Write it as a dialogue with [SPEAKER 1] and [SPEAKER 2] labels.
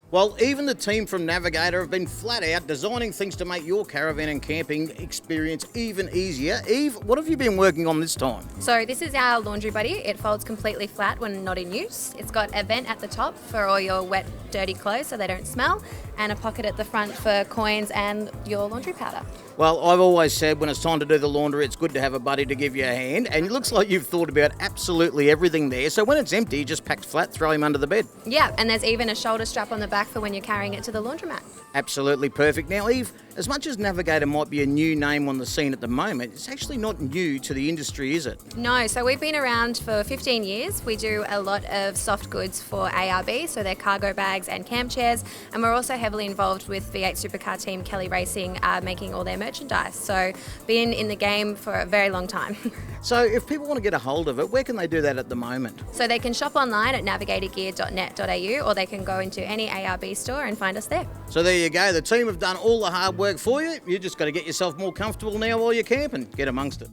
[SPEAKER 1] Well, even the team from Navigator have been flat out designing things to make your caravan and camping experience even easier. Eve, what have you been working on this time?
[SPEAKER 2] So this is our laundry buddy. It folds completely flat when not in use. It's got a vent at the top for all your wet, dirty clothes so they don't smell, and a pocket at the front for coins and your laundry powder.
[SPEAKER 1] Well, I've always said when it's time to do the laundry, it's good to have a buddy to give you a hand, and it looks like you've thought about absolutely everything there. So when it's empty, just packed flat, throw him under the bed.
[SPEAKER 2] Yeah, and there's even a shoulder strap on the back for when you're carrying it to the laundromat.
[SPEAKER 1] Absolutely perfect. Now, Eve, as much as Navigator might be a new name on the scene at the moment, it's actually not new to the industry, is it?
[SPEAKER 2] No, so we've been around for 15 years. We do a lot of soft goods for ARB, so they're cargo bags and camp chairs, and we're also heavily involved with V8 Supercar team Kelly Racing, making all their merchandise. So been in the game for a very long time.
[SPEAKER 1] So if people want to get a hold of it, where can they do that at the moment?
[SPEAKER 2] So they can shop online at navigatorgear.net.au, or they can go into any ARB store and find us there.
[SPEAKER 1] So there you go. The team have done all the hard work for you. You just got to get yourself more comfortable now while you're camping. Get amongst it.